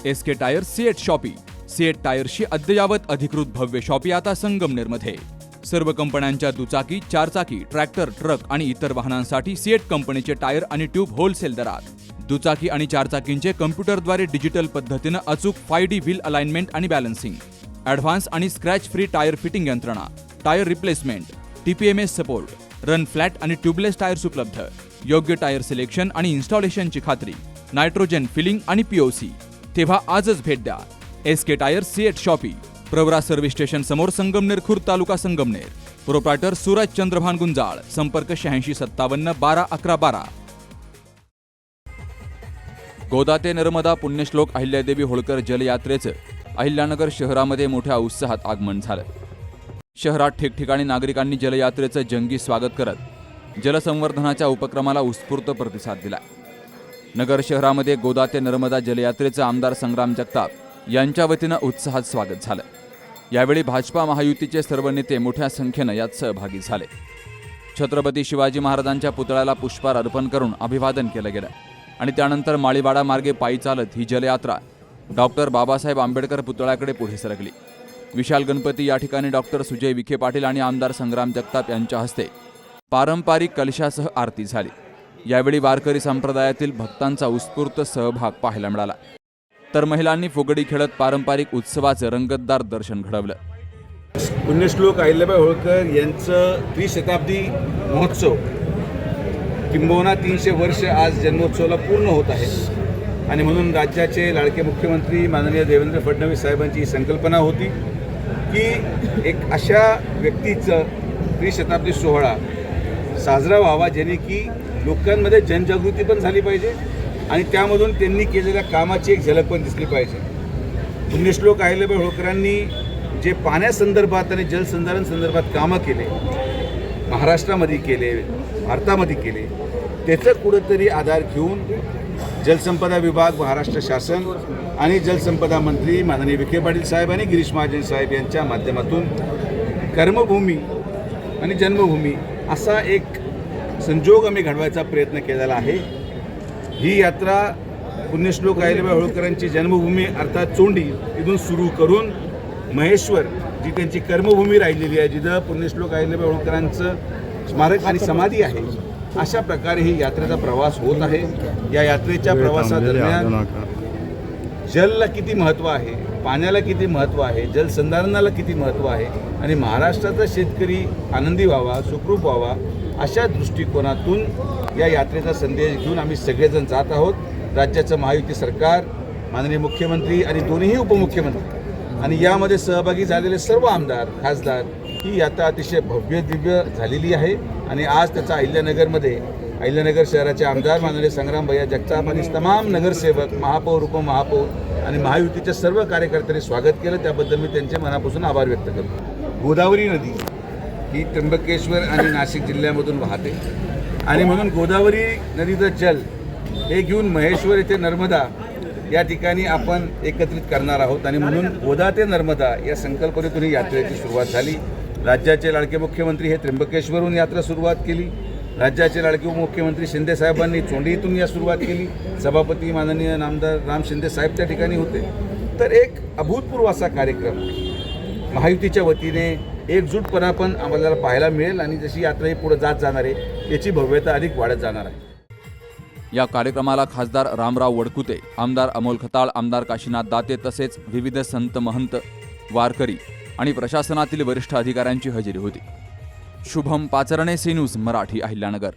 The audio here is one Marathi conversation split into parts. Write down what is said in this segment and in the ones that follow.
SK tyre CEAT shoppe. CEAT टायर्सची अद्ययावत अधिकृत भव्य शॉपी आता संगमनेरमध्ये. सर्व कंपन्यांच्या दुचाकी, चारचाकी, ट्रॅक्टर, ट्रक आणि इतर वाहनांसाठी सिएट कंपनीचे टायर आणि ट्यूब होलसेल दरात. दुचाकी आणि चारचाकींचे कम्प्युटरद्वारे डिजिटल पद्धतीनं अचूक 5D व्हील अलाइनमेंट आणि बॅलन्सिंग, ॲडव्हान्स आणि स्क्रॅच फ्री टायर फिटिंग यंत्रणा, tyre replacement, TPMS support, run flat आणि ट्यूबलेस टायर्स उपलब्ध. योग्य टायर सिलेक्शन आणि इन्स्टॉलेशनची खात्री, नायट्रोजन फिलिंग आणि POC. तेव्हा आजच भेट द्या SK tyre CEAT shoppe, Pravara service station समोर, संगमनेर खुर्द, तालुका संगमनेर. प्रोप्रायटर सूरज चंद्रभान गुंजाळ. संपर्क 8657 12 11 12. गोदा ते नर्मदा पुण्यश्लोक अहिल्यादेवी होळकर जलयात्रेचं अहिल्यानगर शहरामध्ये मोठ्या उत्साहात आगमन झालं. शहरात ठिकठिकाणी नागरिकांनी जलयात्रेचं जंगी स्वागत करत जलसंवर्धनाच्या उपक्रमाला उत्स्फूर्त प्रतिसाद दिला. नगर शहरामध्ये गोदा ते नर्मदा जलयात्रेचं आमदार संग्राम जगताप यांच्या वतीनं उत्साहात स्वागत झालं. यावेळी भाजपा महायुतीचे सर्व नेते मोठ्या संख्येनं यात सहभागी झाले. छत्रपती शिवाजी महाराजांच्या पुतळ्याला पुष्पहार अर्पण करून अभिवादन केलं गेलं आणि त्यानंतर माळीवाडा मार्गे पायी चालत ही जलयात्रा डॉक्टर बाबासाहेब आंबेडकर पुतळ्याकडे पुढे सरकली. विशाल गणपती या ठिकाणी डॉक्टर सुजय विखे पाटील आणि आमदार संग्राम जगताप यांच्या हस्ते पारंपरिक कलशासह आरती झाली. यावेळी वारकरी संप्रदायातील भक्तांचा उत्स्फूर्त सहभाग पाहायला मिळाला. तर महिलांनी फुगडी खेळत पारंपरिक उत्सवाचं रंगतदार दर्शन घडवलं. पुण्यश्लोक अहिल्याबाई होळकर यांचं त्रिशताब्दी महोत्सव किंबहुना 300 वर्ष आज जन्मोत्सवाला पूर्ण होत आहे आणि म्हणून राज्याचे लाडके मुख्यमंत्री माननीय देवेंद्र फडणवीस साहेबांची ही संकल्पना होती की एक अशा व्यक्तीचं त्रिशताब्दी सोहळा साजरा व्हावा जेणे की लोकांमध्ये जनजागृती पण झाली पाहिजे आणि त्यामधून त्यांनी केलेल्या कामाची एक झलक पण दिसली पाहिजे. पुण्यश्लोक अहिल्याबाई होळकरांनी जे पाण्यासंदर्भात आणि जलसंधारण संदर्भात कामं केले, महाराष्ट्रामध्ये केले, भारतामध्ये केले, त्याचं कुठंतरी आधार घेऊन जलसंपदा विभाग, महाराष्ट्र शासन आणि जलसंपदा मंत्री माननीय विखे पाटील साहेब आणि गिरीश महाजन साहेब यांच्या माध्यमातून कर्मभूमी आणि जन्मभूमी असा एक संजोग आम्ही घडवायचा प्रयत्न केलेला आहे. ही यात्रा पुण्यश्लोक अहिल्याबाई होळकरांची जन्मभूमी अर्थात चोंडी इथून सुरू करून महेश्वर जी त्यांची कर्मभूमी राहिलेली आहे, जिथं पुण्यश्लोक अहिल्याबाई होळकरांचं स्मारक आणि समाधी आहे, अशा प्रकारे ही यात्रेचा प्रवास होत आहे. या यात्रेच्या प्रवासादरम्यान जलला किती महत्त्व आहे, पाण्याला किती महत्त्व आहे, जलसंधारणाला किती महत्त्व आहे आणि महाराष्ट्राचा शेतकरी आनंदी व्हावा, सुखरूप व्हावा अशा दृष्टिकोनातून या यात्रेचा संदेश घेऊन आम्ही सगळेजण जात आहोत. राज्याचं महायुती सरकार, माननीय मुख्यमंत्री आणि दोन्ही उपमुख्यमंत्री आणि यामध्ये सहभागी झालेले सर्व आमदार, खासदार, ही यात्रा अतिशय भव्य दिव्य झालेली आहे आणि आज त्याचा अहिल्यानगर शहराचे आमदार माननीय संग्राम भैया जगताप आणि तमाम नगरसेवक, महापौर, उपमहापौर आणि महायुतीच्या सर्व कार्यकर्त्यांनी स्वागत केलं. त्याबद्दल मी त्यांचे मनापासून आभार व्यक्त करतो. गोदावरी नदी ही त्र्यंबकेश्वर आणि नाशिक जिल्ह्यामधून वाहते आणि म्हणून गोदावरी नदीचं जल हे घेऊन महेश्वर येथे नर्मदा या ठिकाणी आपण एकत्रित करणार आहोत आणि म्हणून गोदा ते नर्मदा या संकल्पनेतून ही यात्रेची सुरुवात झाली. राज्याचे लाडके मुख्यमंत्री हे त्र्यंबकेश्वरहून यात्रा सुरुवात केली. राज्याचे लाडके उपमुख्यमंत्री शिंदे साहेबांनी चोंडीतून या सुरुवात केली. सभापती माननीय नामदार राम शिंदे साहेब त्या ठिकाणी होते. तर एक अभूतपूर्व असा कार्यक्रम महायुतीच्या वतीने एकजूटपणा पण आम्हाला पाहायला मिळेल आणि जशी यात्रा ही पुढे जात जाणार आहे याची भव्यता अधिक वाढत जाणार आहे. या कार्यक्रमाला खासदार रामराव वडकुते, आमदार अमोल खताळ, आमदार काशीनाथ दाते तसेच विविध संत महंत, वारकरी आणि प्रशासनातील वरिष्ठ अधिकाऱ्यांची हजेरी होती. Shubham Pacharne, C news Marathi, Ahilyanagar.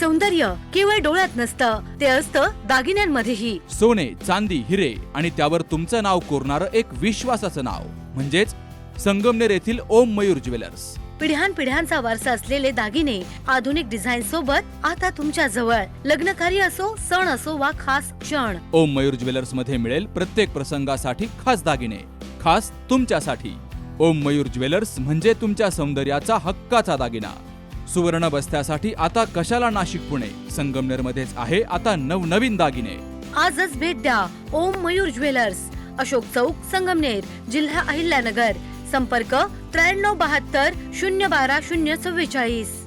सौंदर्य केवळ डोळ्यात नसतं, ते असतं दागिन्यांमध्येही. सोने, चांदी, हिरे आणि त्यावर तुमचं नाव कोरणारं एक विश्वासाचं नाव म्हणजेच संगमनेर येथील ओम मयूर ज्वेलर्स. पिढ्यानपिढ्यांचा वारसा असलेले दागिने आधुनिक डिझाईन सोबत आता तुमच्या जवळ. लग्नकार्य असो, सण असो वा खास क्षण, ओम मयूर ज्वेलर्स मध्ये मिळेल प्रत्येक प्रसंगासाठी खास दागिने, खास तुमच्यासाठी. ओम मयूर ज्वेलर्स म्हणजे तुमच्या सौंदर्याचा हक्काचा दागिना. सुवर्ण बस्त्यासाठी आता कशाला नाशिक पुणे, संगमनेरमध्येच आहे आता नवनवीन दागिने. आजच भेट द्या ओम मयूर ज्वेलर्स, अशोक चौक, संगमनेर, जिल्हा अहिल्यानगर. संपर्क 9372 012 044.